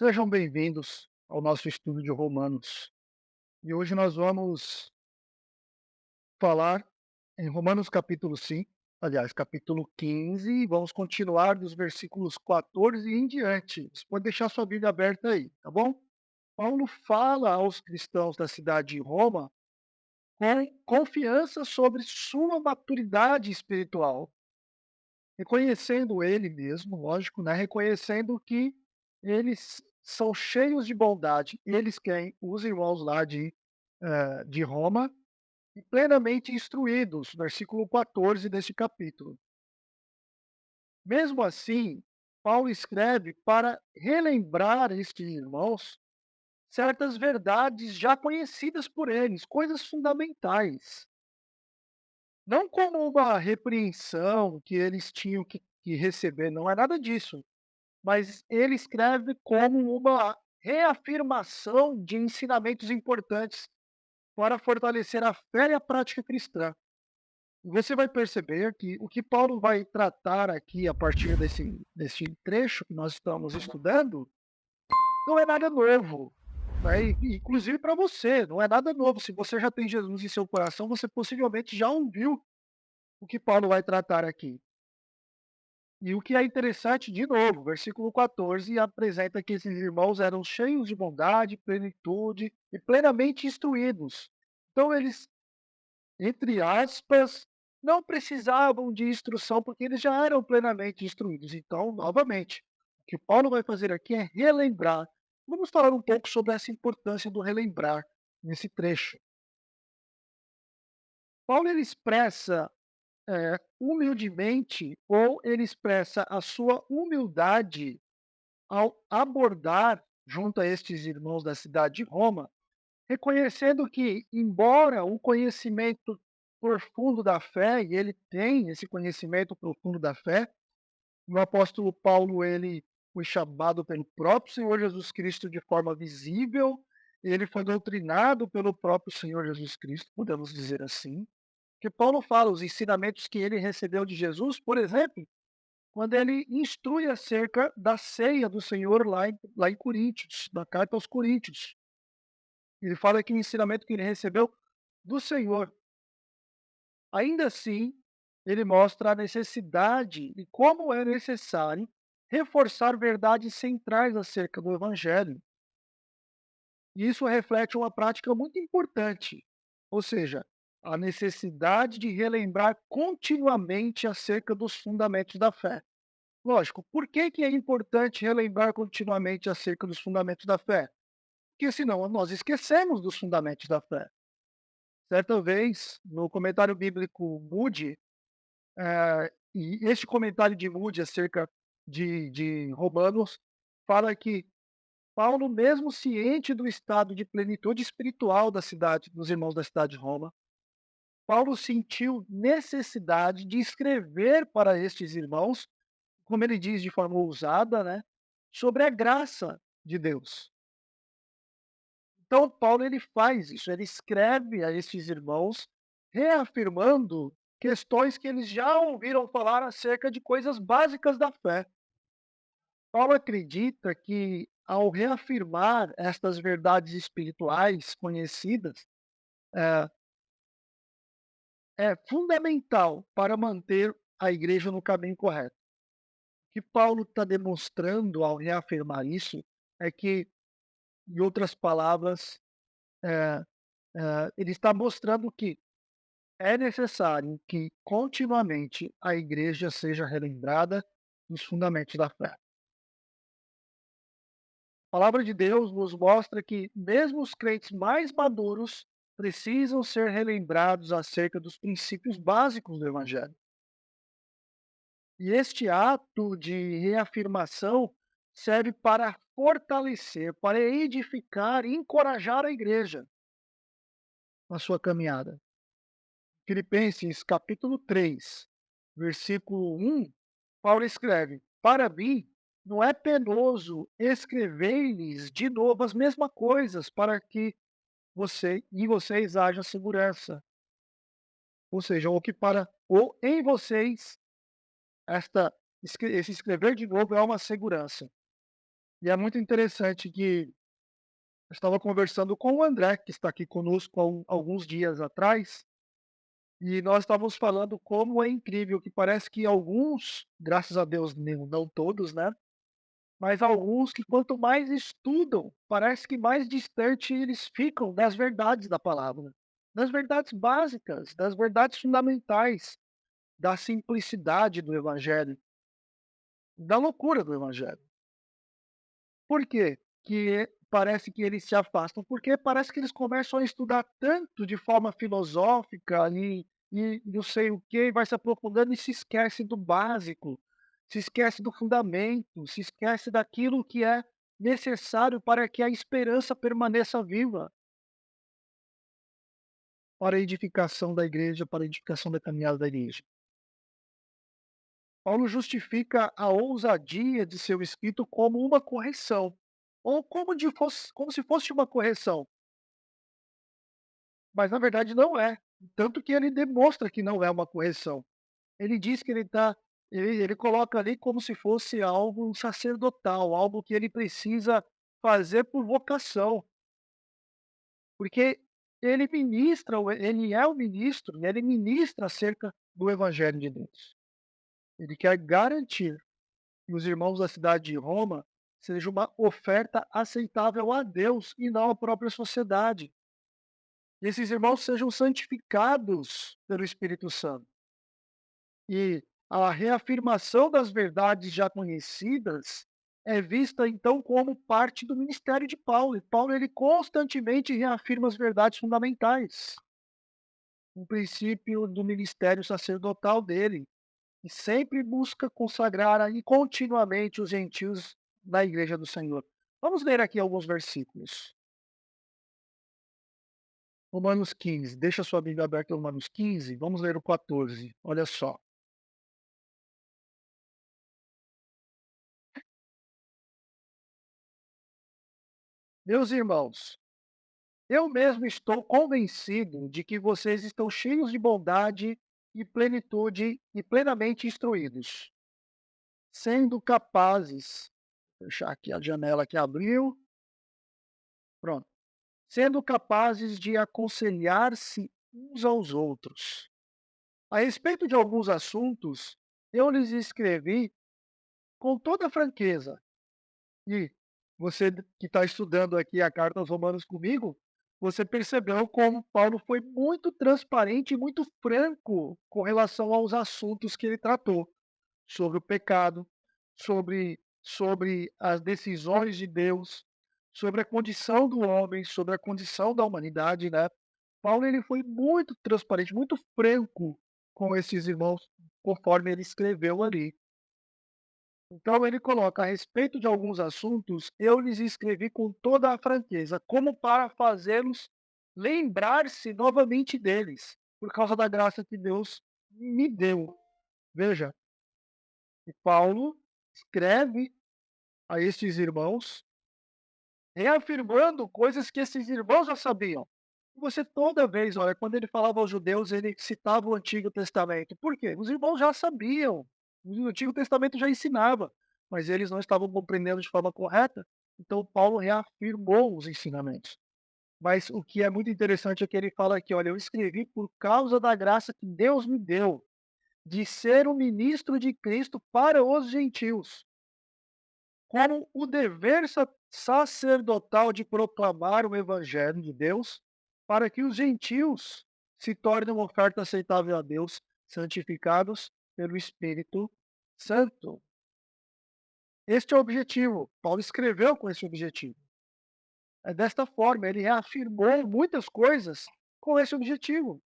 Sejam bem-vindos ao nosso estudo de Romanos. E hoje nós vamos falar em Romanos capítulo 5, aliás, capítulo 15, e vamos continuar dos versículos 14 em diante. Você pode deixar sua Bíblia aberta aí, tá bom? Paulo fala aos cristãos da cidade de Roma com confiança sobre sua maturidade espiritual, reconhecendo ele mesmo, lógico, né? Reconhecendo que eles são cheios de bondade, eles quem? Os irmãos lá de Roma, e plenamente instruídos, versículo 14 deste capítulo. Mesmo assim, Paulo escreve para relembrar estes irmãos certas verdades já conhecidas por eles, coisas fundamentais. Não como uma repreensão que eles tinham que receber, não é nada disso. Mas ele escreve como uma reafirmação de ensinamentos importantes para fortalecer a fé e a prática cristã. Você vai perceber que o que Paulo vai tratar aqui a partir desse trecho que nós estamos estudando não é nada novo. Né? Inclusive para você, não é nada novo. Se você já tem Jesus em seu coração, você possivelmente já ouviu o que Paulo vai tratar aqui. E o que é interessante, de novo, versículo 14 apresenta que esses irmãos eram cheios de bondade, plenitude e plenamente instruídos. Então eles, entre aspas, não precisavam de instrução porque eles já eram plenamente instruídos. Então, novamente, o que Paulo vai fazer aqui é relembrar. Vamos falar um pouco sobre essa importância do relembrar nesse trecho. Paulo ele expressa humildemente, ou ele expressa a sua humildade ao abordar junto a estes irmãos da cidade de Roma, reconhecendo que, embora o conhecimento profundo da fé, e ele tem esse conhecimento profundo da fé, o apóstolo Paulo, ele foi chamado pelo próprio Senhor Jesus Cristo de forma visível, ele foi doutrinado pelo próprio Senhor Jesus Cristo, podemos dizer assim, que Paulo fala os ensinamentos que ele recebeu de Jesus, por exemplo, quando ele instrui acerca da ceia do Senhor lá em Coríntios, na carta aos Coríntios. Ele fala que o ensinamento que ele recebeu do Senhor. Ainda assim, ele mostra a necessidade e como é necessário reforçar verdades centrais acerca do Evangelho. E isso reflete uma prática muito importante, ou seja, a necessidade de relembrar continuamente acerca dos fundamentos da fé. Lógico, por que é importante relembrar continuamente acerca dos fundamentos da fé? Porque senão nós esquecemos dos fundamentos da fé. Certa vez, no comentário bíblico Moody, e este comentário de Moody acerca de Romanos, fala que Paulo, mesmo ciente do estado de plenitude espiritual da cidade, dos irmãos da cidade de Roma, Paulo sentiu necessidade de escrever para estes irmãos, como ele diz de forma ousada, né, sobre a graça de Deus. Então Paulo ele faz isso, ele escreve a estes irmãos, reafirmando questões que eles já ouviram falar acerca de coisas básicas da fé. Paulo acredita que ao reafirmar estas verdades espirituais conhecidas, é, é fundamental para manter a igreja no caminho correto. O que Paulo está demonstrando ao reafirmar isso é que, em outras palavras, é, ele está mostrando que é necessário que continuamente a igreja seja relembrada dos fundamentos da fé. A palavra de Deus nos mostra que mesmo os crentes mais maduros precisam ser relembrados acerca dos princípios básicos do evangelho. E este ato de reafirmação serve para fortalecer, para edificar e encorajar a igreja na sua caminhada. Filipenses capítulo 3, versículo 1, Paulo escreve: Para mim, não é penoso escrever-lhes de novo as mesmas coisas, para que vocês haja segurança. Ou seja, ou em vocês esse escrever de novo é uma segurança. E é muito interessante que eu estava conversando com o André, que está aqui conosco há alguns dias atrás, e nós estávamos falando como é incrível que parece que alguns, graças a Deus, não todos, né? Mas alguns que quanto mais estudam, parece que mais distante eles ficam das verdades da palavra, das verdades básicas, das verdades fundamentais, da simplicidade do evangelho, da loucura do evangelho. Por quê que parece que eles se afastam? Porque parece que eles começam a estudar tanto de forma filosófica e não sei o quê, e vai se aprofundando e se esquece do básico, se esquece do fundamento, se esquece daquilo que é necessário para que a esperança permaneça viva, para a edificação da igreja, para a edificação da caminhada da igreja. Paulo justifica a ousadia de seu escrito como uma correção, ou como se fosse uma correção. Mas na verdade não é. Tanto que ele demonstra que não é uma correção. Ele diz que ele coloca ali como se fosse algo sacerdotal, algo que ele precisa fazer por vocação, porque ele é o ministro, e ele ministra acerca do evangelho de Deus. Ele quer garantir que os irmãos da cidade de Roma seja uma oferta aceitável a Deus e não à própria sociedade. E esses irmãos sejam santificados pelo Espírito Santo. E a reafirmação das verdades já conhecidas é vista então como parte do ministério de Paulo. E Paulo ele constantemente reafirma as verdades fundamentais, um princípio do ministério sacerdotal dele, e sempre busca consagrar aí continuamente os gentios na igreja do Senhor. Vamos ler aqui alguns versículos. Romanos 15, deixa sua Bíblia aberta em Romanos 15, vamos ler o 14. Olha só. Meus irmãos, eu mesmo estou convencido de que vocês estão cheios de bondade e plenitude e plenamente instruídos, sendo capazes, fechar aqui a janela que abriu, pronto, sendo capazes de aconselhar-se uns aos outros. A respeito de alguns assuntos, eu lhes escrevi com toda franqueza. E você que está estudando aqui a carta aos Romanos comigo, você percebeu como Paulo foi muito transparente e muito franco com relação aos assuntos que ele tratou, sobre o pecado, sobre as decisões de Deus, sobre a condição do homem, sobre a condição da humanidade, né? Paulo ele foi muito transparente, muito franco com esses irmãos, conforme ele escreveu ali. Então ele coloca: "A respeito de alguns assuntos, eu lhes escrevi com toda a franqueza, como para fazê-los lembrar-se novamente deles, por causa da graça que Deus me deu." Veja, que Paulo escreve a estes irmãos, reafirmando coisas que esses irmãos já sabiam. Você toda vez, olha, quando ele falava aos judeus, ele citava o Antigo Testamento. Por quê? Os irmãos já sabiam. O Antigo Testamento já ensinava, mas eles não estavam compreendendo de forma correta. Então Paulo reafirmou os ensinamentos. Mas o que é muito interessante é que ele fala aqui, olha, eu escrevi por causa da graça que Deus me deu de ser um ministro de Cristo para os gentios, como o dever sacerdotal de proclamar o evangelho de Deus, para que os gentios se tornem uma oferta aceitável a Deus, santificados pelo Espírito Santo. Este é o objetivo. Paulo escreveu com esse objetivo. É desta forma, ele reafirmou muitas coisas com esse objetivo.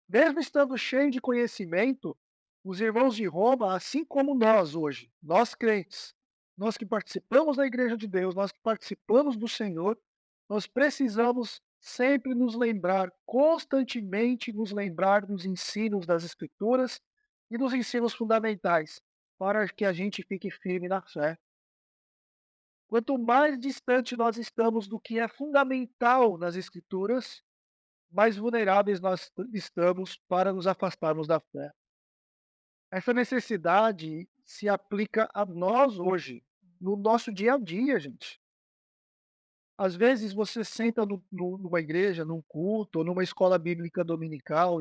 Mesmo estando cheio de conhecimento, os irmãos de Roma, assim como nós hoje, nós crentes, nós que participamos da igreja de Deus, nós que participamos do Senhor, nós precisamos sempre nos lembrar, constantemente nos lembrar dos ensinos das Escrituras e dos ensinos fundamentais, para que a gente fique firme na fé. Quanto mais distante nós estamos do que é fundamental nas Escrituras, mais vulneráveis nós estamos para nos afastarmos da fé. Essa necessidade se aplica a nós hoje, no nosso dia a dia, gente. Às vezes você senta numa igreja, num culto ou numa escola bíblica dominical,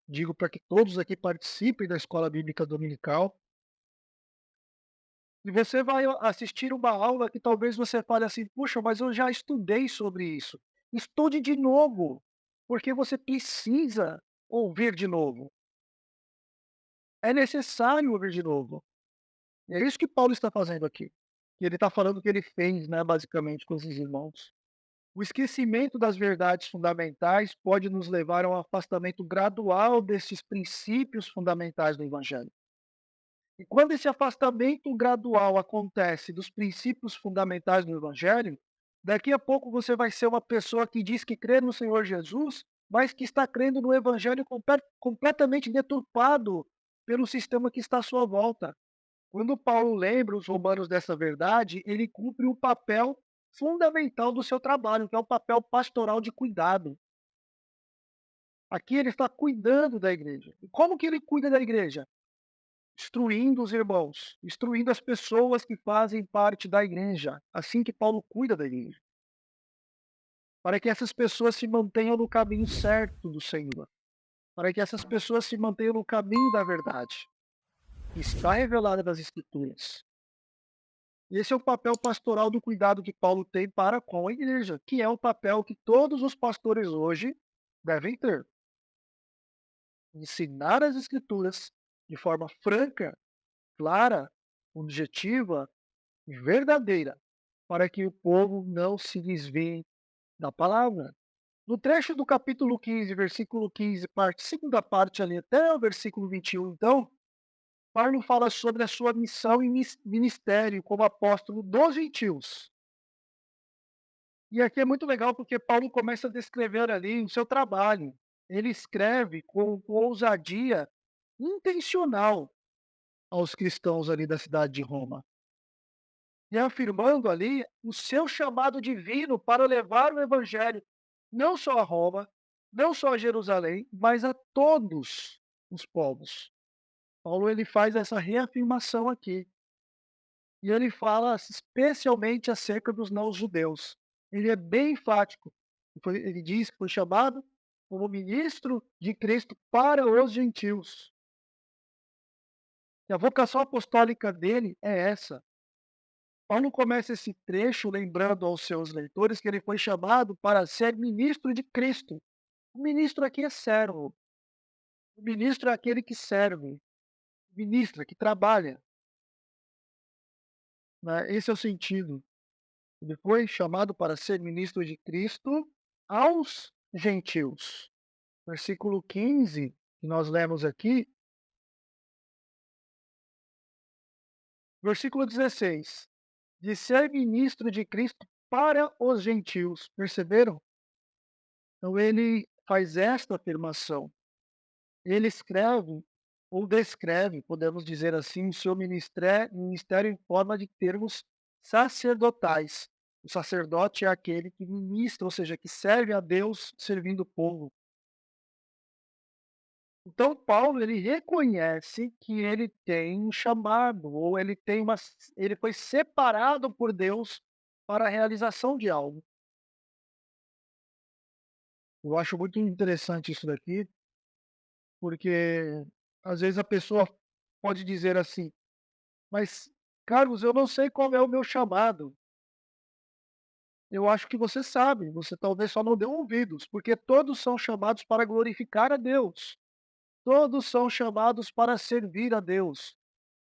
digo para que todos aqui participem da escola bíblica dominical, e você vai assistir uma aula que talvez você fale assim: "Puxa, mas eu já estudei sobre isso". Estude de novo, porque você precisa ouvir de novo. É necessário ouvir de novo. E é isso que Paulo está fazendo aqui. E ele está falando o que ele fez, né, basicamente com esses irmãos. O esquecimento das verdades fundamentais pode nos levar a um afastamento gradual desses princípios fundamentais do Evangelho. E quando esse afastamento gradual acontece dos princípios fundamentais do Evangelho, daqui a pouco você vai ser uma pessoa que diz que crê no Senhor Jesus, mas que está crendo no Evangelho completamente deturpado pelo sistema que está à sua volta. Quando Paulo lembra os romanos dessa verdade, ele cumpre o papel fundamental do seu trabalho, que é o papel pastoral de cuidado. Aqui ele está cuidando da igreja. E como que ele cuida da igreja? Instruindo os irmãos, instruindo as pessoas que fazem parte da igreja. Assim que Paulo cuida da igreja. Para que essas pessoas se mantenham no caminho certo do Senhor. Para que essas pessoas se mantenham no caminho da verdade, que está revelada nas Escrituras. Esse é o papel pastoral do cuidado que Paulo tem para com a igreja, que é o papel que todos os pastores hoje devem ter. Ensinar as escrituras de forma franca, clara, objetiva e verdadeira, para que o povo não se desvie da palavra. No trecho do capítulo 15, versículo 15, segunda parte ali, até o versículo 21, então, Paulo fala sobre a sua missão e ministério como apóstolo dos gentios. E aqui é muito legal porque Paulo começa a descrever ali o seu trabalho. Ele escreve com ousadia intencional aos cristãos ali da cidade de Roma, e afirmando ali o seu chamado divino para levar o evangelho não só a Roma, não só a Jerusalém, mas a todos os povos. Paulo ele faz essa reafirmação aqui. E ele fala especialmente acerca dos não-judeus. Ele é bem enfático. Ele diz que foi chamado como ministro de Cristo para os gentios. E a vocação apostólica dele é essa. Paulo começa esse trecho lembrando aos seus leitores que ele foi chamado para ser ministro de Cristo. O ministro aqui é servo. O ministro é aquele que serve. O ministro é que trabalha. Né? Esse é o sentido. Ele foi chamado para ser ministro de Cristo aos gentios. Versículo 15, que nós lemos aqui, versículo 16, de ser ministro de Cristo para os gentios. Perceberam? Então ele faz esta afirmação. Ele escreve ou descreve, podemos dizer assim, o seu ministério em forma de termos sacerdotais. O sacerdote é aquele que ministra, ou seja, que serve a Deus servindo o povo. Então Paulo ele reconhece que ele tem um chamado, ou ele foi separado por Deus para a realização de algo. Eu acho muito interessante isso daqui, porque às vezes a pessoa pode dizer assim: "Mas, Carlos, eu não sei qual é o meu chamado". Eu acho que você sabe, você talvez só não deu ouvidos, porque todos são chamados para glorificar a Deus. Todos são chamados para servir a Deus.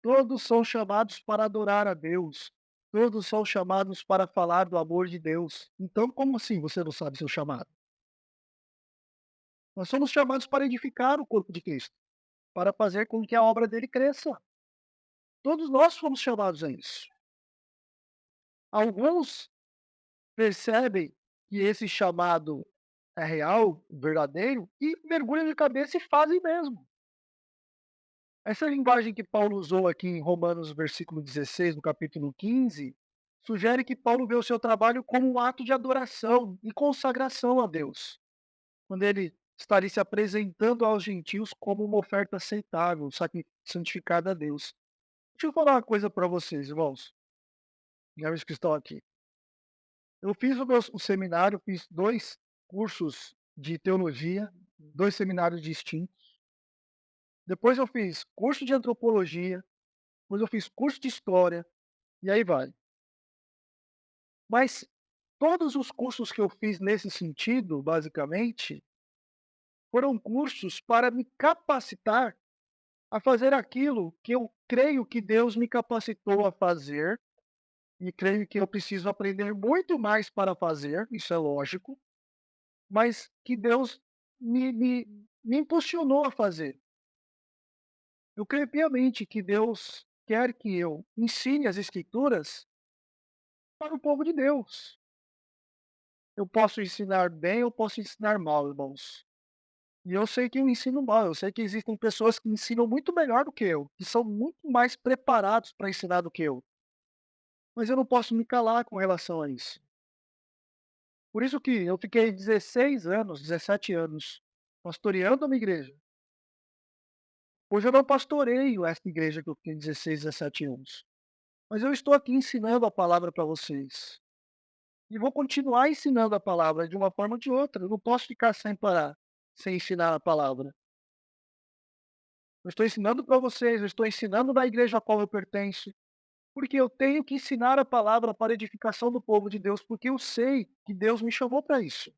Todos são chamados para adorar a Deus. Todos são chamados para falar do amor de Deus. Então, como assim você não sabe seu chamado? Nós somos chamados para edificar o corpo de Cristo, para fazer com que a obra dele cresça. Todos nós fomos chamados a isso. Alguns percebem que esse chamado é real, verdadeiro, e mergulham de cabeça e fazem mesmo. Essa linguagem que Paulo usou aqui em Romanos, versículo 16, no capítulo 15, sugere que Paulo vê o seu trabalho como um ato de adoração e consagração a Deus, quando ele está ali se apresentando aos gentios como uma oferta aceitável, santificada a Deus. Deixa eu falar uma coisa para vocês, irmãos. jovens que estão aqui. Eu fiz o seminário, fiz 2 cursos de teologia, 2 seminários distintos. Depois eu fiz curso de antropologia, depois eu fiz curso de história, e aí vai. Mas todos os cursos que eu fiz nesse sentido, basicamente, foram cursos para me capacitar a fazer aquilo que eu creio que Deus me capacitou a fazer, e creio que eu preciso aprender muito mais para fazer, isso é lógico, mas que Deus me impulsionou a fazer. Eu creio piamente que Deus quer que eu ensine as Escrituras para o povo de Deus. Eu posso ensinar bem, eu posso ensinar mal, irmãos. E eu sei que eu ensino mal, eu sei que existem pessoas que ensinam muito melhor do que eu, que são muito mais preparados para ensinar do que eu. Mas eu não posso me calar com relação a isso. Por isso que eu fiquei 16 anos, 17 anos, pastoreando uma igreja. Hoje eu não pastoreio essa igreja que eu fiquei 16, 17 anos. Mas eu estou aqui ensinando a palavra para vocês. E vou continuar ensinando a palavra de uma forma ou de outra. Eu não posso ficar sem parar, sem ensinar a palavra. Eu estou ensinando para vocês, eu estou ensinando na igreja a qual eu pertenço, porque eu tenho que ensinar a palavra para a edificação do povo de Deus, porque eu sei que Deus me chamou para isso.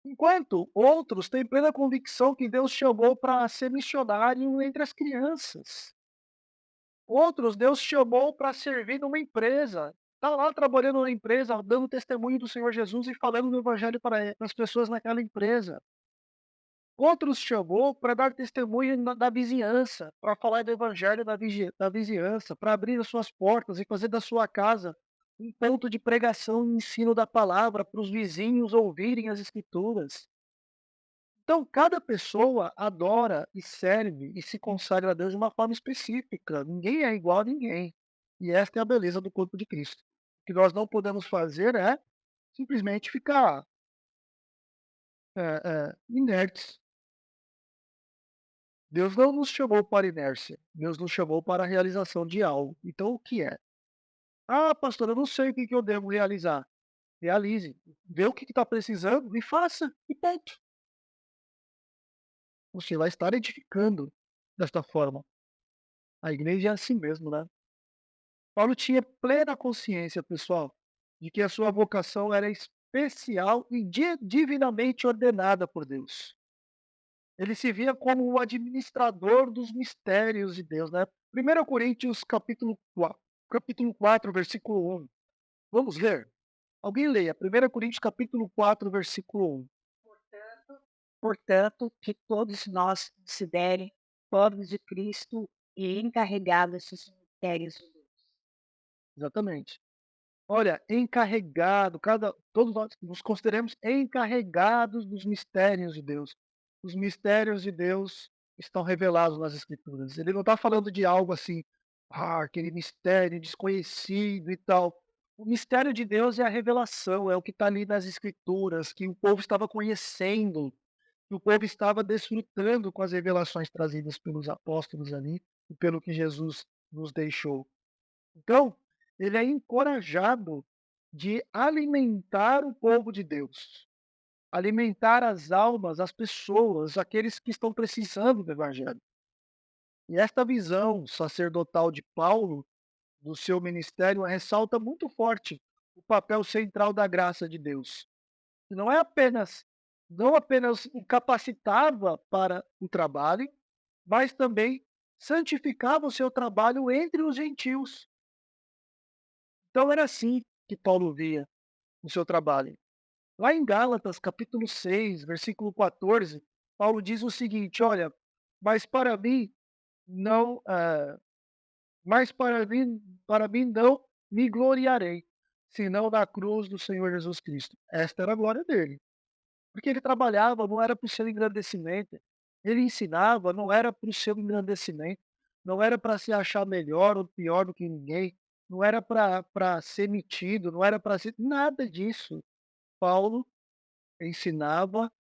Enquanto outros têm plena convicção que Deus chamou para ser missionário entre as crianças. Outros Deus chamou para servir numa empresa. Está lá trabalhando na empresa, dando testemunho do Senhor Jesus e falando do evangelho para as pessoas naquela empresa. Outros chamou para dar testemunho da vizinhança, para falar do evangelho da vizinhança, para abrir as suas portas e fazer da sua casa um ponto de pregação e ensino da palavra para os vizinhos ouvirem as escrituras. Então, cada pessoa adora e serve e se consagra a Deus de uma forma específica. Ninguém é igual a ninguém. E esta é a beleza do corpo de Cristo. O que nós não podemos fazer é simplesmente ficar inertes. Deus não nos chamou para inércia, Deus nos chamou para a realização de algo. Então, o que é? Ah, pastor, eu não sei o que que eu devo realizar. Realize. Vê o que está precisando e faça. E ponto. Você vai estar edificando desta forma. A igreja é assim mesmo, né? Paulo tinha plena consciência, pessoal, de que a sua vocação era especial e divinamente ordenada por Deus. Ele se via como o administrador dos mistérios de Deus, né? 1 Coríntios capítulo 4, versículo 1. Vamos ler? Alguém leia 1 Coríntios capítulo 4, versículo 1. Portanto, que todos nós considerem pobres de Cristo e encarregados dos mistérios de Deus. Exatamente. Olha, encarregado, todos nós nos consideramos encarregados dos mistérios de Deus. Os mistérios de Deus estão revelados nas Escrituras. Ele não está falando de algo assim, aquele mistério desconhecido e tal. O mistério de Deus é a revelação, é o que está ali nas Escrituras, que o povo estava conhecendo, que o povo estava desfrutando com as revelações trazidas pelos apóstolos ali e pelo que Jesus nos deixou. Então, ele é encorajado de alimentar o povo de Deus, alimentar as almas, as pessoas, aqueles que estão precisando do evangelho. E esta visão sacerdotal de Paulo, do seu ministério, ressalta muito forte o papel central da graça de Deus. Que não apenas o capacitava para o trabalho, mas também santificava o seu trabalho entre os gentios. Então era assim que Paulo via o seu trabalho. Lá em Gálatas, capítulo 6, versículo 14, Paulo diz o seguinte: olha, mas para mim não, mas para mim não me gloriarei, senão na cruz do Senhor Jesus Cristo. Esta era a glória dele, porque ele trabalhava, não era para o seu engrandecimento, ele ensinava, não era para o seu engrandecimento, não era para se achar melhor ou pior do que ninguém, não era para ser metido, não era para ser nada disso. Paulo ensinava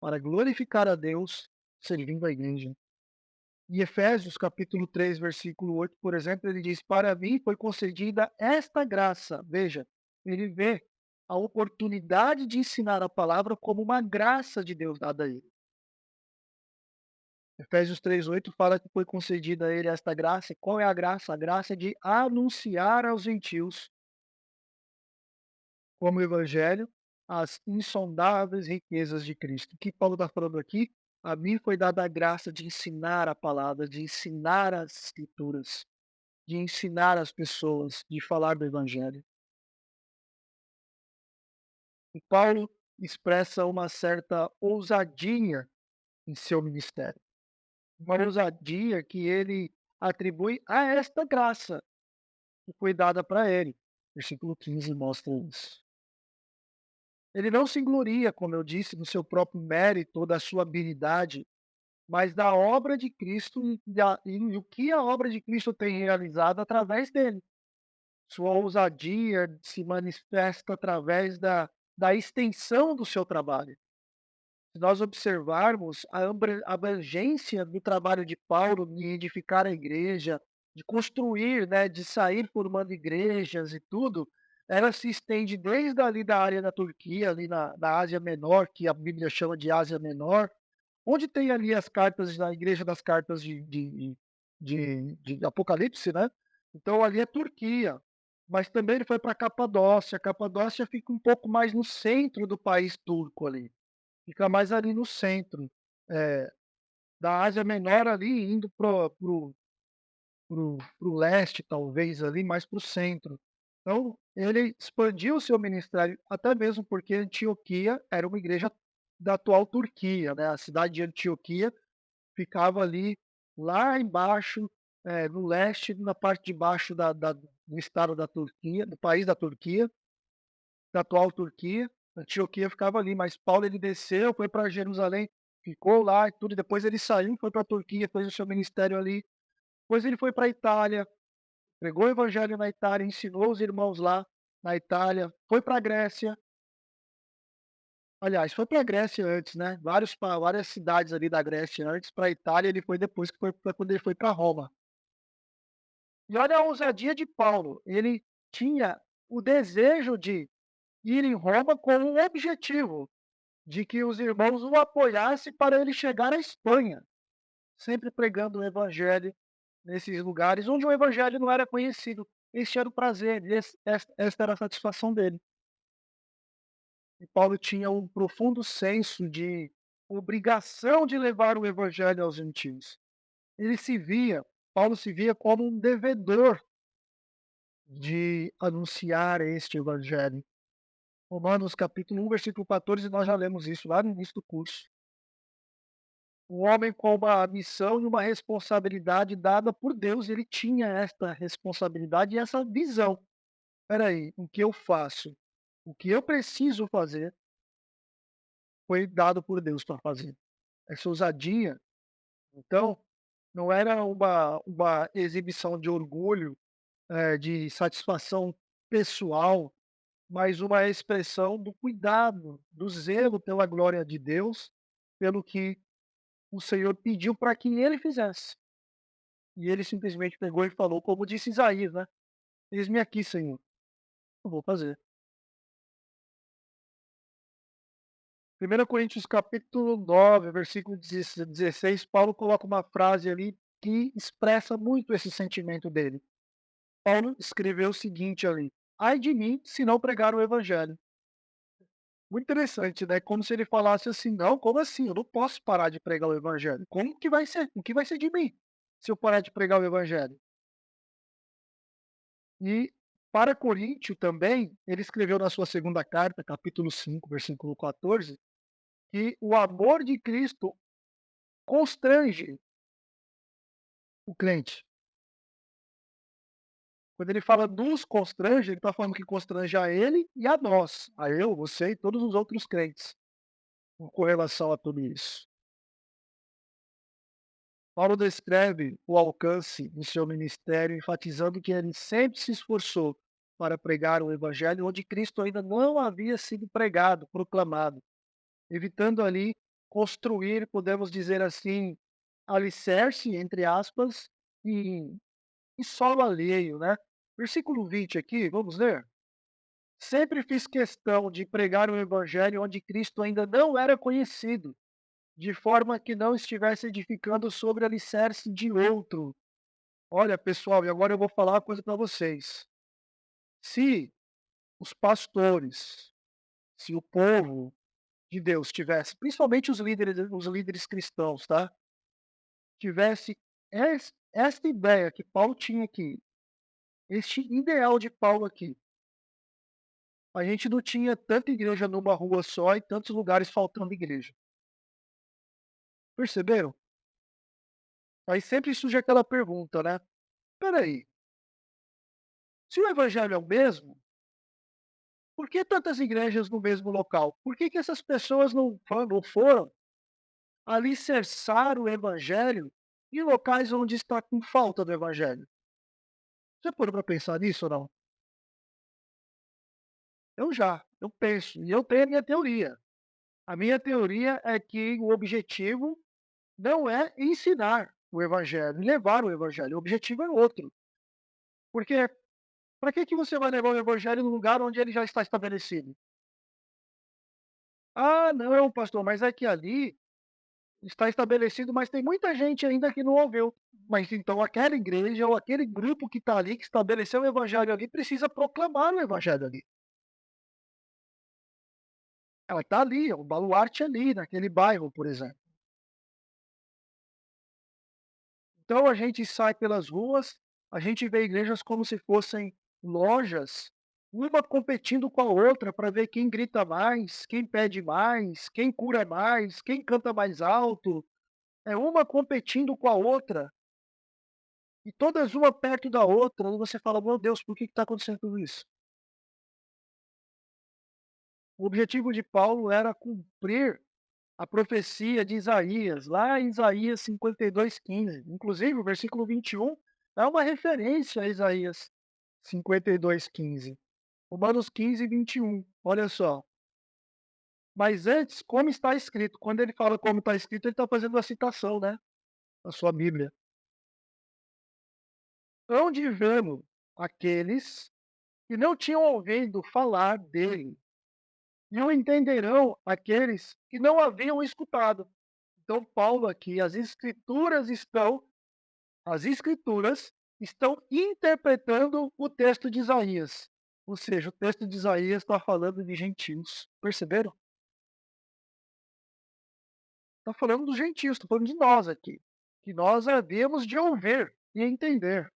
para glorificar a Deus, servindo a igreja. Em Efésios, capítulo 3, versículo 8, por exemplo, ele diz: "Para mim foi concedida esta graça". Veja, ele vê a oportunidade de ensinar a palavra como uma graça de Deus dada a ele. Efésios 3:8 fala que foi concedida a ele esta graça. Qual é a graça? A graça de anunciar aos gentios, como evangelho, as insondáveis riquezas de Cristo. O que Paulo está falando aqui? A mim foi dada a graça de ensinar a palavra, de ensinar as escrituras, de ensinar as pessoas, de falar do evangelho. E Paulo expressa uma certa ousadia em seu ministério, uma ousadia que ele atribui a esta graça que foi dada para ele. Versículo 15 mostra isso. Ele não se gloria, como eu disse, no seu próprio mérito ou da sua habilidade, mas da obra de Cristo e o que a obra de Cristo tem realizado através dele. Sua ousadia se manifesta através da extensão do seu trabalho. Se nós observarmos a abrangência do trabalho de Paulo em edificar a igreja, de construir, né, de sair formando igrejas e tudo, ela se estende desde ali da área da Turquia, ali na Ásia Menor, que a Bíblia chama de Ásia Menor, onde tem ali as cartas da igreja das cartas de Apocalipse, né? Então ali é Turquia, mas também ele foi para Capadócia. A Capadócia fica um pouco mais no centro do país turco ali. Fica mais ali no centro, eh, da Ásia Menor ali indo para o leste talvez ali, mais para o centro. Então, ele expandiu o seu ministério, até mesmo porque Antioquia era uma igreja da atual Turquia, né, a cidade de Antioquia ficava ali, lá embaixo, no leste, na parte de baixo do estado da Turquia, do país da Turquia, da atual Turquia. Antioquia ficava ali, mas Paulo ele desceu, foi para Jerusalém, ficou lá e tudo, e depois ele saiu, foi para a Turquia, fez o seu ministério ali. Depois ele foi para a Itália, pregou o evangelho na Itália, ensinou os irmãos lá na Itália, foi para a Grécia. Aliás, foi para a Grécia antes, né? Várias cidades ali da Grécia antes, para a Itália ele foi depois, que foi quando ele foi para Roma. E olha a ousadia de Paulo, ele tinha o desejo de ir em Roma com um objetivo, de que os irmãos o apoiassem para ele chegar à Espanha, sempre pregando o evangelho nesses lugares onde o evangelho não era conhecido. Este era o prazer, esta era a satisfação dele. E Paulo tinha um profundo senso de obrigação de levar o evangelho aos gentios. Ele se via, Paulo se via como um devedor de anunciar este evangelho. Romanos capítulo 1, versículo 14, nós já lemos isso lá no início do curso. Um homem com uma missão e uma responsabilidade dada por Deus, ele tinha esta responsabilidade e essa visão. Espera aí, o que eu faço? O que eu preciso fazer foi dado por Deus para fazer. Essa ousadia, então, não era uma exibição de orgulho, de satisfação pessoal, mas uma expressão do cuidado, do zelo pela glória de Deus, pelo que o Senhor pediu para que ele fizesse. E ele simplesmente pegou e falou, como disse Isaías, né: "Eis-me aqui, Senhor, eu vou fazer". 1 Coríntios capítulo 9, versículo 16, Paulo coloca uma frase ali que expressa muito esse sentimento dele. Paulo escreveu o seguinte ali: "Ai de mim, se não pregar o evangelho". Muito interessante, né, como se ele falasse assim: "Não, como assim? Eu não posso parar de pregar o evangelho. Como que vai ser? O que vai ser de mim, se eu parar de pregar o evangelho?". E para Coríntio também, ele escreveu na sua segunda carta, capítulo 5, versículo 14, que o amor de Cristo constrange o crente. Quando ele fala nos constrange, ele está falando que constrange a ele e a nós, a eu, você e todos os outros crentes, com relação a tudo isso. Paulo descreve o alcance do seu ministério, enfatizando que ele sempre se esforçou para pregar o evangelho onde Cristo ainda não havia sido pregado, proclamado, evitando ali construir, podemos dizer assim, alicerce, entre aspas, em solo alheio, né. Versículo 20 aqui, vamos ler? Sempre fiz questão de pregar o evangelho onde Cristo ainda não era conhecido, de forma que não estivesse edificando sobre alicerce de outro. Olha, pessoal, e agora eu vou falar uma coisa para vocês. Se os pastores, se o povo de Deus tivesse, principalmente os líderes cristãos, tá? Tivesse esta ideia que Paulo tinha aqui, este ideal de Paulo aqui, a gente não tinha tanta igreja numa rua só e tantos lugares faltando igreja. Perceberam? Aí sempre surge aquela pergunta, né? Espera, se o evangelho é o mesmo, por que tantas igrejas no mesmo local? Por que que essas pessoas não foram alicerçar o evangelho em locais onde está com falta do evangelho? Você parou para pensar nisso ou não? Eu penso, e eu tenho a minha teoria. A minha teoria é que o objetivo não é ensinar o evangelho, levar o evangelho, o objetivo é outro. Porque para que que você vai levar o evangelho no lugar onde ele já está estabelecido? Ah, não, pastor, mas é que ali está estabelecido, mas tem muita gente ainda que não ouviu. Mas então aquela igreja ou aquele grupo que está ali, que estabeleceu o evangelho ali, precisa proclamar o evangelho ali. Ela está ali, é um baluarte ali, naquele bairro, por exemplo. Então a gente sai pelas ruas, a gente vê igrejas como se fossem lojas, uma competindo com a outra para ver quem grita mais, quem pede mais, quem cura mais, quem canta mais alto. É uma competindo com a outra, e todas uma perto da outra, e você fala: "Meu Deus, por que está acontecendo tudo isso?". O objetivo de Paulo era cumprir a profecia de Isaías, lá em Isaías 52:15. Inclusive o versículo 21 é uma referência a Isaías 52:15. Romanos 15:21, olha só. Mas antes, como está escrito, quando ele fala como está escrito, ele está fazendo uma citação, né, da sua Bíblia. "Hão de vê-lo aqueles que não tinham ouvido falar dele, e o entenderão aqueles que não haviam escutado". Então Paulo aqui, as escrituras estão interpretando o texto de Isaías. Ou seja, o texto de Isaías está falando de gentios. Perceberam? Está falando dos gentios, está falando de nós aqui. Que nós havemos de ouvir e entender.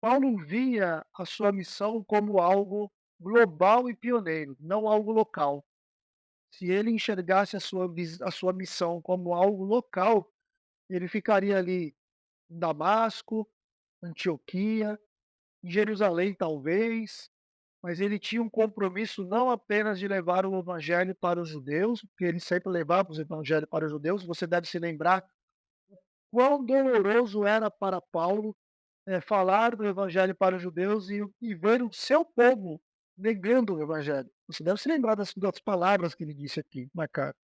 Paulo via a sua missão como algo global e pioneiro, não algo local. Se ele enxergasse a sua missão como algo local, ele ficaria ali em Damasco, Antioquia, em Jerusalém talvez, mas ele tinha um compromisso não apenas de levar o evangelho para os judeus, porque ele sempre levava o evangelho para os judeus, você deve se lembrar quão doloroso era para Paulo, falar do evangelho para os judeus e ver o seu povo negando o evangelho. Você deve se lembrar das palavras que ele disse aqui na carta.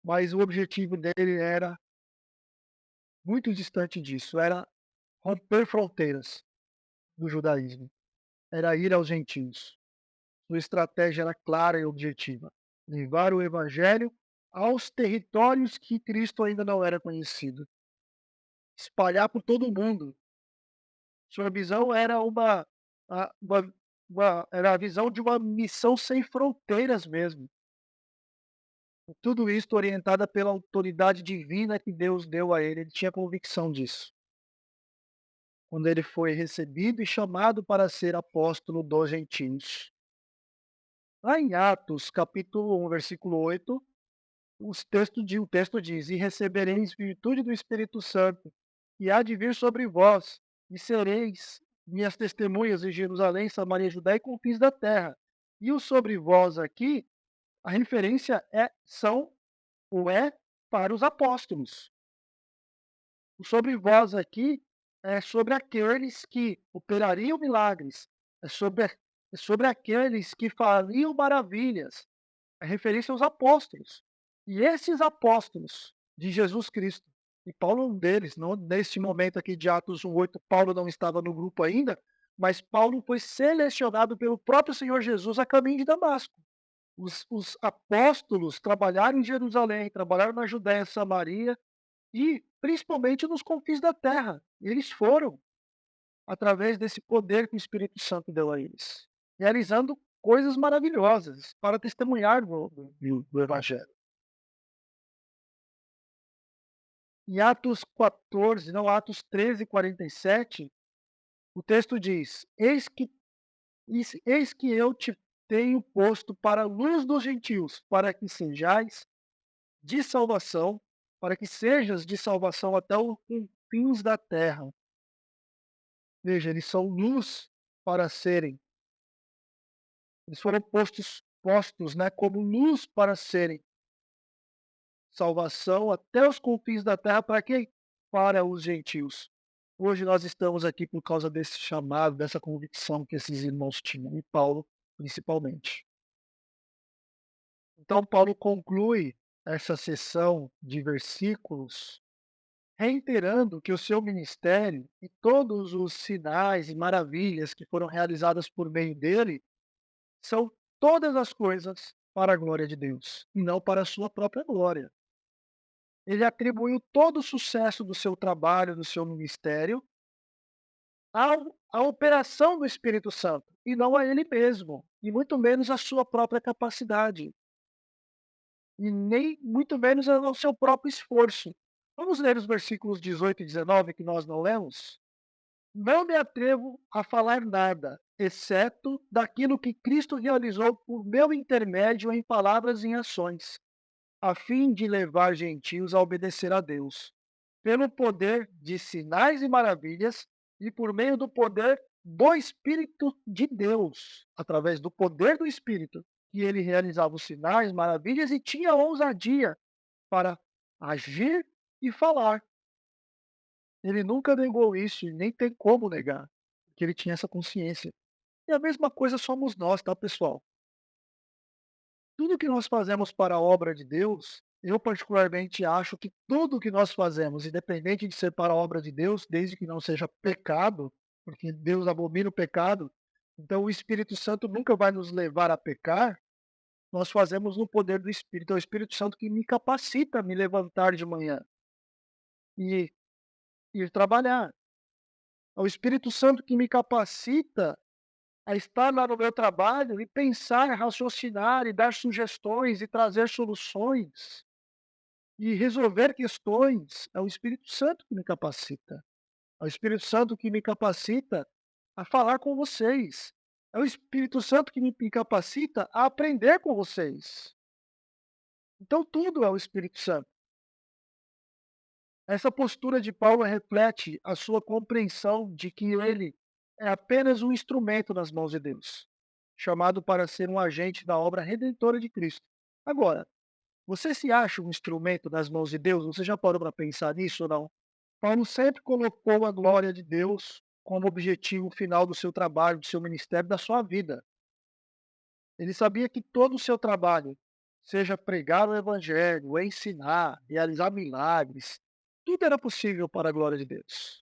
Mas o objetivo dele era muito distante disso, era romper fronteiras do judaísmo, era ir aos gentios. Sua estratégia era clara e objetiva: levar o evangelho aos territórios que Cristo ainda não era conhecido, espalhar por todo o mundo. Sua visão era a era a visão de uma missão sem fronteiras mesmo. Tudo isso orientada pela autoridade divina que Deus deu a ele, ele tinha convicção disso. Quando ele foi recebido e chamado para ser apóstolo dos gentios. Lá em Atos, capítulo 1, versículo 8, o texto diz: "E recebereis virtude do Espírito Santo, e há de vir sobre vós, e sereis minhas testemunhas em Jerusalém, Samaria, Judéia e confins da terra". E o "sobre vós" aqui, a referência é para os apóstolos. O "sobre vós" aqui é sobre aqueles que operariam milagres, é sobre aqueles que fariam maravilhas, é referência aos apóstolos. E esses apóstolos de Jesus Cristo, e Paulo é um deles, não neste momento aqui de Atos 1:8, Paulo não estava no grupo ainda, mas Paulo foi selecionado pelo próprio Senhor Jesus a caminho de Damasco. Os apóstolos trabalharam em Jerusalém, trabalharam na Judéia, Samaria e principalmente nos confins da terra. Eles foram através desse poder que o Espírito Santo deu a eles, realizando coisas maravilhosas para testemunhar do Evangelho. Em Atos 14, não, Atos 13:47, o texto diz: eis que eu te tenho posto para a luz dos gentios, para que sejais de salvação, para que sejas de salvação até os confins da terra. Veja, eles são luz para serem, eles foram postos, né, como luz para serem salvação até os confins da terra, para quem? Para os gentios. Hoje nós estamos aqui por causa desse chamado, dessa convicção que esses irmãos tinham, e Paulo principalmente. Então Paulo conclui essa sessão de versículos reiterando que o seu ministério e todos os sinais e maravilhas que foram realizadas por meio dele são todas as coisas para a glória de Deus, e não para a sua própria glória. Ele atribuiu todo o sucesso do seu trabalho, do seu ministério, à operação do Espírito Santo, e não a ele mesmo, e muito menos à sua própria capacidade, e nem muito menos ao seu próprio esforço. Vamos ler os versículos 18 e 19 que nós não lemos? Não me atrevo a falar nada, exceto daquilo que Cristo realizou por meu intermédio em palavras e em ações, a fim de levar gentios a obedecer a Deus, pelo poder de sinais e maravilhas e por meio do poder do Espírito de Deus, através do poder do Espírito, que ele realizava os sinais, maravilhas e tinha ousadia para agir e falar. Ele nunca negou isso e nem tem como negar, porque ele tinha essa consciência. E a mesma coisa somos nós, tá, pessoal? Tudo que nós fazemos para a obra de Deus, eu particularmente acho que tudo que nós fazemos, independente de ser para a obra de Deus, desde que não seja pecado, porque Deus abomina o pecado, então o Espírito Santo nunca vai nos levar a pecar, nós fazemos no poder do Espírito. É o Espírito Santo que me capacita a me levantar de manhã e ir trabalhar. É o Espírito Santo que me capacita a estar lá no meu trabalho e pensar, raciocinar e dar sugestões e trazer soluções e resolver questões. É o Espírito Santo que me capacita. É o Espírito Santo que me capacita a falar com vocês. É o Espírito Santo que me capacita a aprender com vocês. Então tudo é o Espírito Santo. Essa postura de Paulo reflete a sua compreensão de que ele é apenas um instrumento nas mãos de Deus, chamado para ser um agente da obra redentora de Cristo. Agora, você se acha um instrumento nas mãos de Deus? Você já parou para pensar nisso ou não? Paulo sempre colocou a glória de Deus como objetivo final do seu trabalho, do seu ministério, da sua vida. Ele sabia que todo o seu trabalho, seja pregar o evangelho, ensinar, realizar milagres, tudo era possível para a glória de Deus.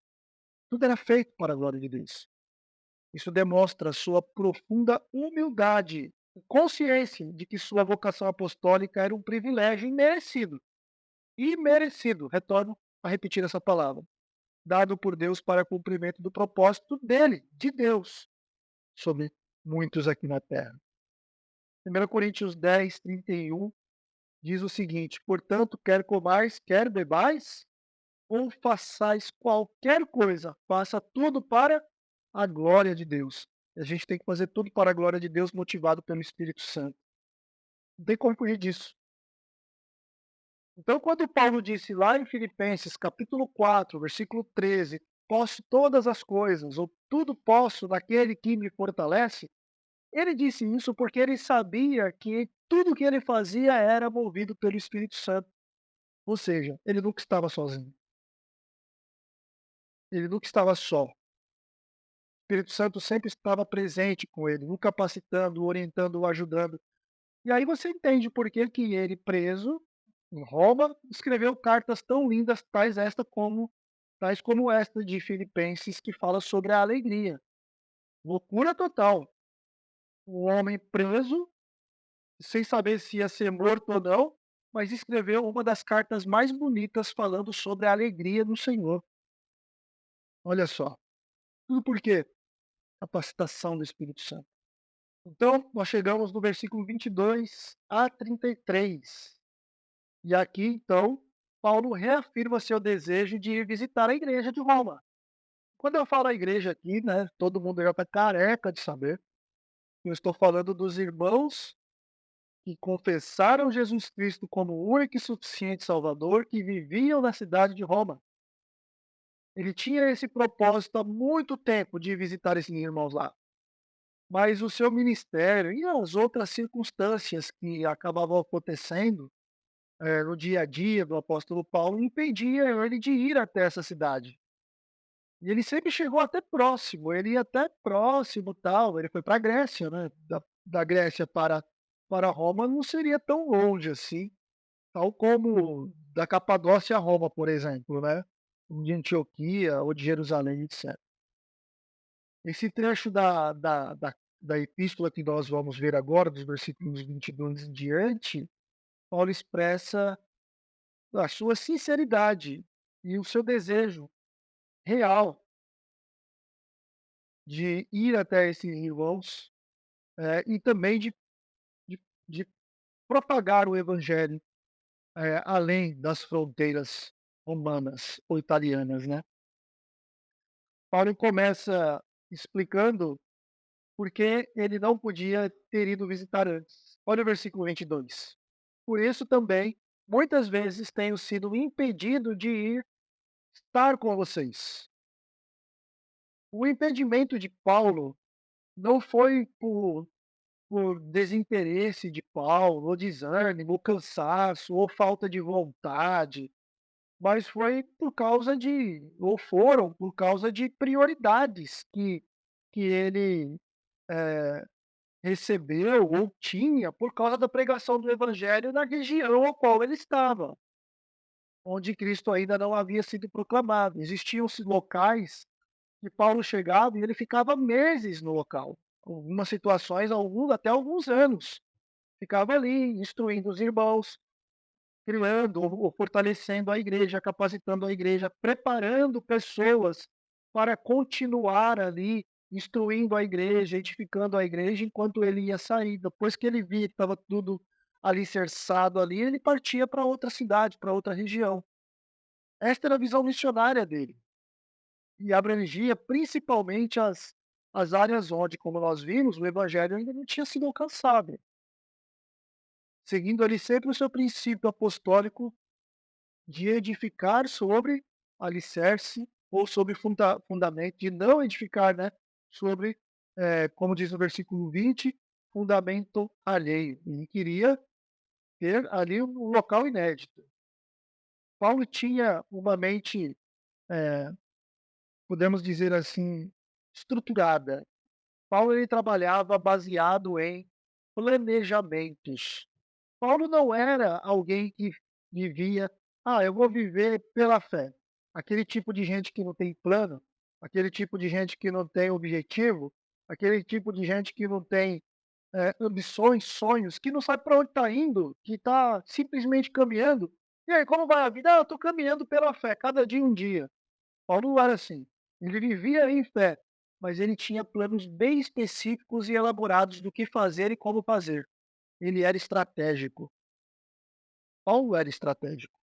Tudo era feito para a glória de Deus. Isso demonstra sua profunda humildade e consciência de que sua vocação apostólica era um privilégio imerecido. Imerecido, retorno a repetir essa palavra, dado por Deus para cumprimento do propósito dele, de Deus, sobre muitos aqui na terra. 1 Coríntios 10:31 diz o seguinte: portanto, quer comais, quer bebais, ou façais qualquer coisa, faça tudo para a glória de Deus. E a gente tem que fazer tudo para a glória de Deus, motivado pelo Espírito Santo. Não tem como fugir disso. Então, quando Paulo disse lá em Filipenses, capítulo 4, versículo 13, posso todas as coisas, ou tudo posso naquele que me fortalece, ele disse isso porque ele sabia que tudo que ele fazia era movido pelo Espírito Santo. Ou seja, ele nunca estava sozinho. Ele nunca estava só. O Espírito Santo sempre estava presente com ele, o capacitando, o orientando, o ajudando. E aí você entende por que que ele preso em Roma, escreveu cartas tão lindas, tais como esta de Filipenses, que fala sobre a alegria. Loucura total. Um homem preso, sem saber se ia ser morto ou não, mas escreveu uma das cartas mais bonitas falando sobre a alegria do Senhor. Olha só, tudo por quê? Capacitação do Espírito Santo. Então, nós chegamos no versículo 22 a 33. E aqui, então, Paulo reafirma seu desejo de ir visitar a igreja de Roma. Quando eu falo a igreja aqui, né, todo mundo já está careca de saber. Eu estou falando dos irmãos que confessaram Jesus Cristo como o único e suficiente Salvador, que viviam na cidade de Roma. Ele tinha esse propósito há muito tempo de visitar esses irmãos lá. Mas o seu ministério e as outras circunstâncias que acabavam acontecendo no dia a dia do apóstolo Paulo impedia ele de ir até essa cidade. E ele sempre chegou até próximo, ele ia até próximo, tal, ele foi para a Grécia, né, da Grécia para Roma não seria tão longe assim, tal como da Capadócia a Roma, por exemplo, né, de Antioquia ou de Jerusalém, etc. Esse trecho da epístola que nós vamos ver agora, dos versículos 22 em diante, Paulo expressa a sua sinceridade e o seu desejo real de ir até esses irmãos, e também de de propagar o evangelho, além das fronteiras romanas ou italianas, né. Paulo começa explicando por que ele não podia ter ido visitar antes. Olha o versículo 22. Por isso também, muitas vezes tenho sido impedido de ir estar com vocês. O impedimento de Paulo não foi por desinteresse de Paulo, ou desânimo, ou cansaço, ou falta de vontade, mas foi por causa de ou foram por causa de prioridades que ele, eh, recebeu ou tinha por causa da pregação do evangelho na região ao qual ele estava, onde Cristo ainda não havia sido proclamado. Existiam locais que Paulo chegava e ele ficava meses no local, algumas situações, até alguns anos. Ficava ali instruindo os irmãos, criando ou fortalecendo a igreja, capacitando a igreja, preparando pessoas para continuar ali instruindo a igreja, edificando a igreja enquanto ele ia sair. Depois que ele via que estava tudo alicerçado ali, ele partia para outra cidade, para outra região. Esta era a visão missionária dele e abrangia principalmente as áreas onde, como nós vimos, o evangelho ainda não tinha sido alcançado, seguindo ali sempre o seu princípio apostólico de edificar sobre alicerce ou sobre fundamento, de não edificar, né, sobre, como diz no versículo 20, fundamento alheio. Ele queria ter ali um local inédito. Paulo tinha uma mente, eh, podemos dizer assim, estruturada. Paulo ele trabalhava baseado em planejamentos. Paulo não era alguém que vivia: "Ah, eu vou viver pela fé". Aquele tipo de gente que não tem plano, aquele tipo de gente que não tem objetivo, aquele tipo de gente que não tem, ambições, sonhos, que não sabe para onde está indo, que está simplesmente caminhando. "E aí, como vai a vida?". "Ah, eu estou caminhando pela fé, cada dia um dia". Paulo não era assim. Ele vivia em fé, mas ele tinha planos bem específicos e elaborados do que fazer e como fazer. Ele era estratégico. Paulo era estratégico.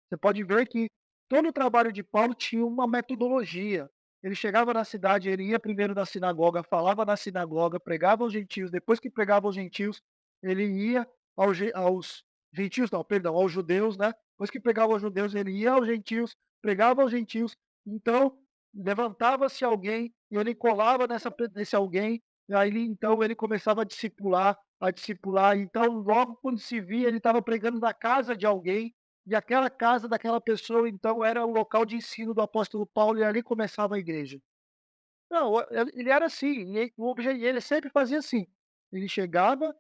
Você pode ver que todo o trabalho de Paulo tinha uma metodologia. Ele chegava na cidade, ele ia primeiro na sinagoga, falava na sinagoga, pregava aos gentios, depois que pregava aos gentios, ele ia aos gentios, não, perdão, aos judeus, né? Depois que pregava aos judeus, ele ia aos gentios, pregava aos gentios. Então, levantava-se alguém e ele colava nesse alguém, e aí então ele começava a discipular. Então, logo quando se via, ele estava pregando na casa de alguém, e aquela casa daquela pessoa, então, era o local de ensino do apóstolo Paulo, e ali começava a igreja. Não, ele era assim, e ele sempre fazia assim. Ele chegava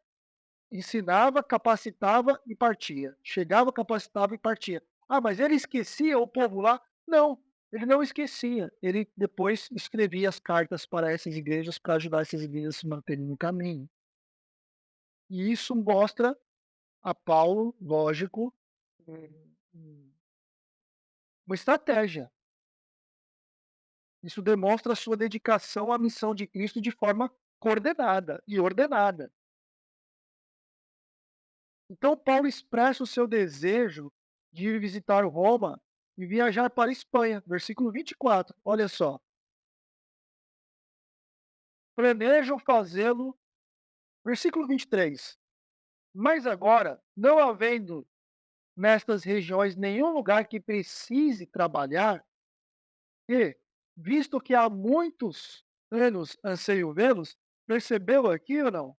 ensinava, capacitava e partia. Chegava, capacitava e partia. Ah, mas ele esquecia o povo lá? Não, ele não esquecia. Ele depois escrevia as cartas para essas igrejas para ajudar essas igrejas a se manterem no caminho. E isso mostra a Paulo, lógico, um uma estratégia. Isso demonstra a sua dedicação à missão de Cristo de forma coordenada e ordenada. Então, Paulo expressa o seu desejo de ir visitar Roma e viajar para a Espanha, versículo 24. Olha só. Planejam fazê-lo, versículo 23. Mas agora, não havendo nestas regiões nenhum lugar que precise trabalhar, e, visto que há muitos anos anseio vê-los, percebeu aqui ou não?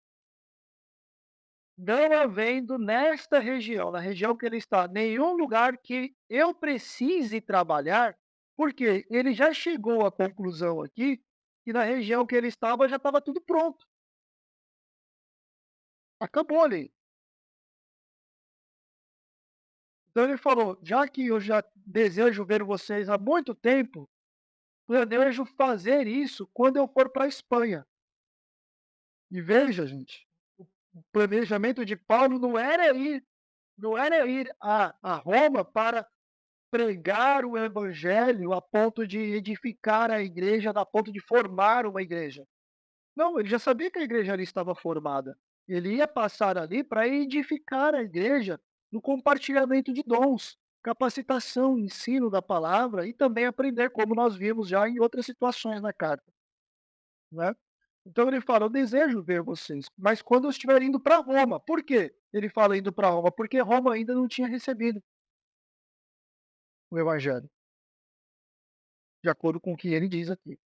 Não havendo nesta região, na região que ele está, nenhum lugar que eu precise trabalhar, porque ele já chegou à conclusão aqui que na região que ele estava já estava tudo pronto. Acabou ali. Então ele falou: já que eu já desejo ver vocês há muito tempo, planejo fazer isso quando eu for para a Espanha. E veja, gente, o planejamento de Paulo não era ir a Roma para pregar o evangelho a ponto de edificar a igreja, a ponto de formar uma igreja. Não, ele já sabia que a igreja ali estava formada. Ele ia passar ali para edificar a igreja no compartilhamento de dons, capacitação, ensino da palavra e também aprender, como nós vimos já em outras situações na carta, né? Então ele fala: eu desejo ver vocês, mas quando eu estiver indo para Roma. Por quê? Ele fala indo para Roma, porque Roma ainda não tinha recebido o evangelho, de acordo com o que ele diz aqui.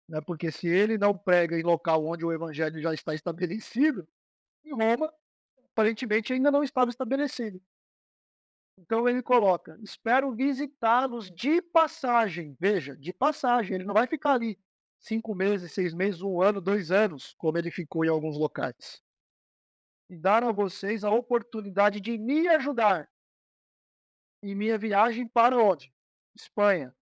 Né, porque se ele não prega em local onde o evangelho já está estabelecido, em Roma, aparentemente ainda não estava estabelecido. Então ele coloca: espero visitá-los de passagem. Veja, de passagem, ele não vai ficar ali 5 meses, 6 meses, 1 ano, 2 anos, como ele ficou em alguns locais. E dar a vocês a oportunidade de me ajudar em minha viagem para onde? Espanha,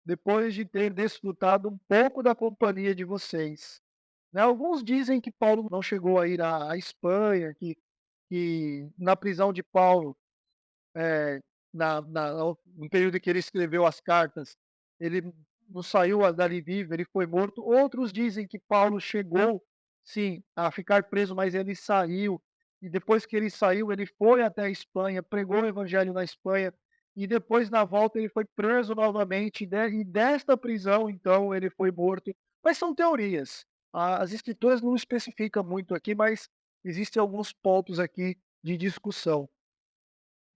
depois de ter desfrutado um pouco da companhia de vocês. Né, alguns dizem que Paulo não chegou a ir à Espanha, que na prisão de Paulo, no período em que ele escreveu as cartas, ele não saiu dali vivo, ele foi morto. Outros dizem que Paulo chegou, sim, a ficar preso, mas ele saiu, e depois que ele saiu, ele foi até a Espanha, pregou o evangelho na Espanha, e depois na volta ele foi preso novamente, e desta prisão, então, ele foi morto. Mas são teorias. As escrituras não especificam muito aqui, mas existem alguns pontos aqui de discussão.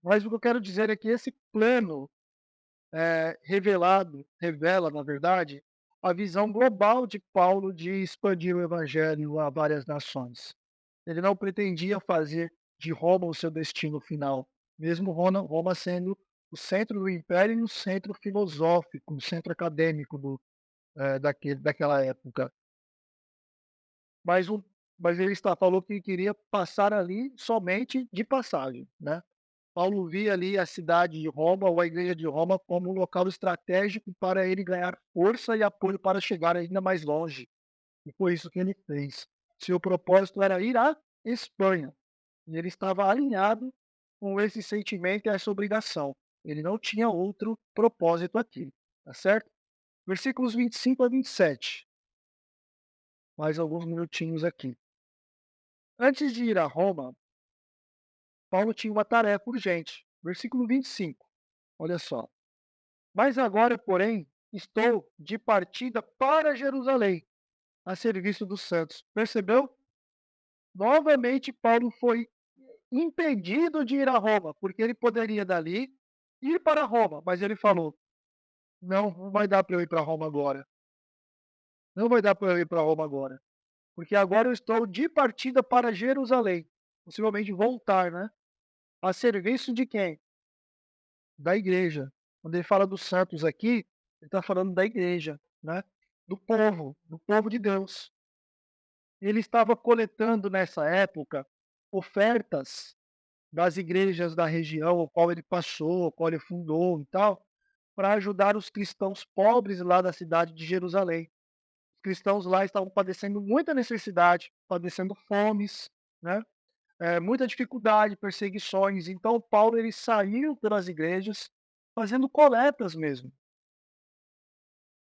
Mas o que eu quero dizer é que esse plano, revela, na verdade, a visão global de Paulo de expandir o evangelho a várias nações. Ele não pretendia fazer de Roma o seu destino final, mesmo Roma sendo o centro do império e o centro filosófico, o centro acadêmico daquela época. Mas um mas ele falou que queria passar ali somente de passagem, né. Paulo via ali a cidade de Roma ou a igreja de Roma como um local estratégico para ele ganhar força e apoio para chegar ainda mais longe, e foi isso que ele fez. Seu propósito era ir à Espanha, e ele estava alinhado com esse sentimento e essa obrigação. Ele não tinha outro propósito aqui, tá certo? Versículos 25 a 27, mais alguns minutinhos aqui. Antes de ir a Roma, Paulo tinha uma tarefa urgente. Versículo 25, olha só. Mas agora, porém, estou de partida para Jerusalém, a serviço dos santos. Percebeu? Novamente, Paulo foi impedido de ir a Roma, porque ele poderia dali ir para Roma, mas ele falou: não, não vai dar para eu ir para Roma agora. Não vai dar para eu ir para Roma agora, porque agora eu estou de partida para Jerusalém. Possivelmente voltar, né? A serviço de quem? Da igreja. Quando ele fala dos santos aqui, ele está falando da igreja, né? Do povo de Deus. Ele estava coletando nessa época ofertas das igrejas da região, o qual ele passou, o qual ele fundou e tal, para ajudar os cristãos pobres lá da cidade de Jerusalém. Os cristãos lá estavam padecendo muita necessidade, padecendo fomes, né, muita dificuldade, perseguições. Então Paulo ele saiu pelas igrejas fazendo coletas mesmo,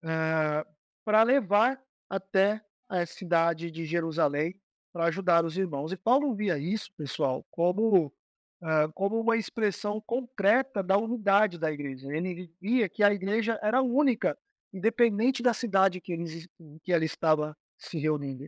eh, para levar até a cidade de Jerusalém para ajudar os irmãos. E Paulo via isso, pessoal, como uma expressão concreta da unidade da igreja. Ele via que a igreja era única, independente da cidade em que ela estava se reunindo.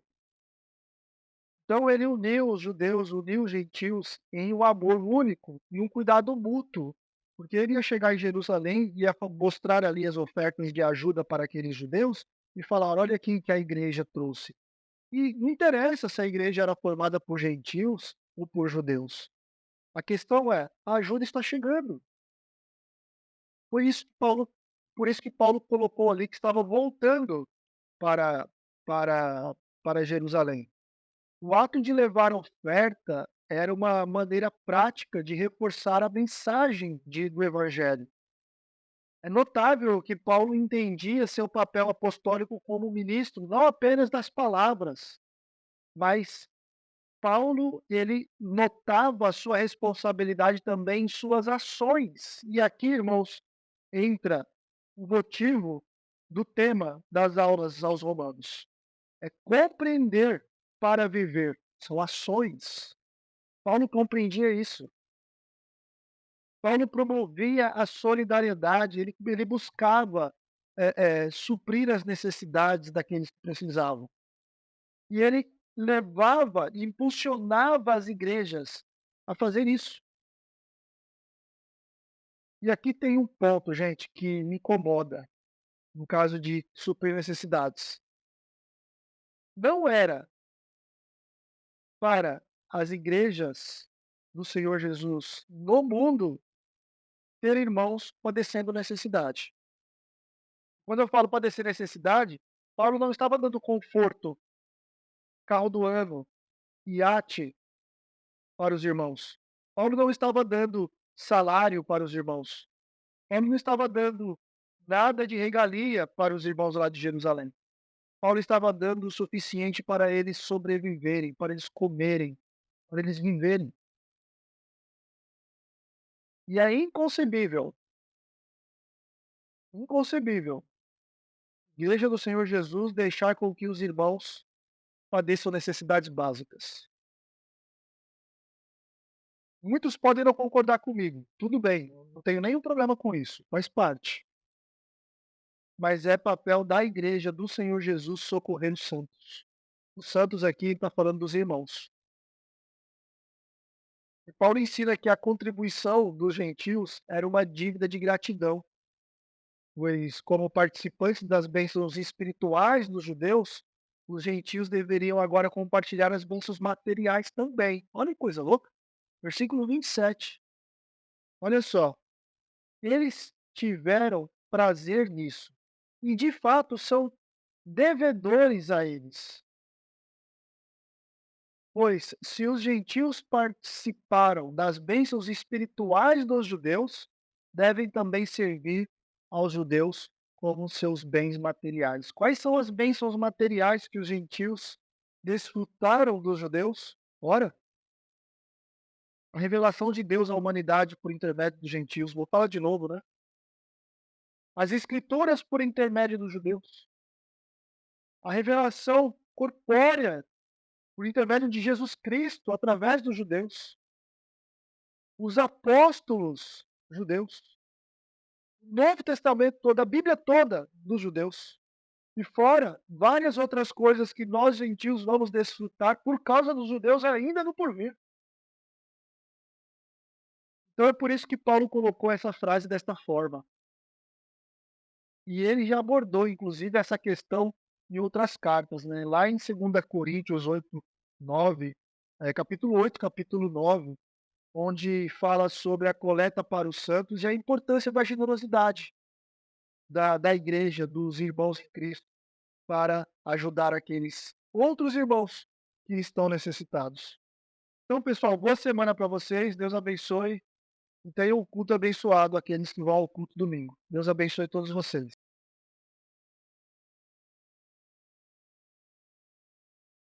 Então ele uniu os judeus, uniu os gentios em um amor único e um cuidado mútuo, porque ele ia chegar em Jerusalém, ia mostrar ali as ofertas de ajuda para aqueles judeus e falar: olha aqui que a igreja trouxe. E não interessa se a igreja era formada por gentios ou por judeus. A questão é: a ajuda está chegando. Foi isso que Paulo, por isso que Paulo colocou ali que estava voltando para, para, para Jerusalém. O ato de levar oferta era uma maneira prática de reforçar a mensagem do Evangelho. É notável que Paulo entendia seu papel apostólico como ministro, não apenas das palavras, mas Paulo ele notava a sua responsabilidade também em suas ações. E aqui, irmãos, entra o motivo do tema das aulas aos Romanos. É compreender para viver. São ações. Paulo compreendia isso. Paulo promovia a solidariedade, ele buscava suprir as necessidades daqueles que precisavam. E ele levava, impulsionava as igrejas a fazer isso. E aqui tem um ponto, gente, que me incomoda, no caso de suprir necessidades. Não era para as igrejas do Senhor Jesus no mundo ter irmãos padecendo necessidade. Quando eu falo padecer necessidade, Paulo não estava dando conforto, carro do ano, iate para os irmãos. Paulo não estava dando salário para os irmãos. Paulo não estava dando nada de regalia para os irmãos lá de Jerusalém. Paulo estava dando o suficiente para eles sobreviverem, para eles comerem, para eles viverem. E é inconcebível, Igreja do Senhor Jesus deixar com que os irmãos padeçam necessidades básicas. Muitos podem não concordar comigo, tudo bem, não tenho nenhum problema com isso, faz parte. Mas é papel da igreja do Senhor Jesus socorrer os santos. Os santos aqui está falando dos irmãos. E Paulo ensina que a contribuição dos gentios era uma dívida de gratidão, pois, como participantes das bênçãos espirituais dos judeus, os gentios deveriam agora compartilhar as bênçãos materiais também. Olha que coisa louca. Versículo 27. Olha só. Eles tiveram prazer nisso. E de fato são devedores a eles. Pois se os gentios participaram das bênçãos espirituais dos judeus, devem também servir aos judeus como seus bens materiais. Quais são as bênçãos materiais que os gentios desfrutaram dos judeus? Ora, a revelação de Deus à humanidade por intermédio dos gentios. Vou falar de novo, né? As escrituras por intermédio dos judeus. A revelação corpórea por intermédio de Jesus Cristo através dos judeus. Os apóstolos judeus, o Novo Testamento todo, a Bíblia toda dos judeus. E fora várias outras coisas que nós gentios vamos desfrutar por causa dos judeus ainda no porvir. Então é por isso que Paulo colocou essa frase desta forma. E ele já abordou, inclusive, essa questão em outras cartas, né? Lá em 2 Coríntios 8, 9, capítulo 8, capítulo 9, onde fala sobre a coleta para os santos e a importância da generosidade da igreja, dos irmãos em Cristo, para ajudar aqueles outros irmãos que estão necessitados. Então, pessoal, boa semana para vocês, Deus abençoe e tenham um culto abençoado aqueles que vão ao culto domingo. Deus abençoe todos vocês.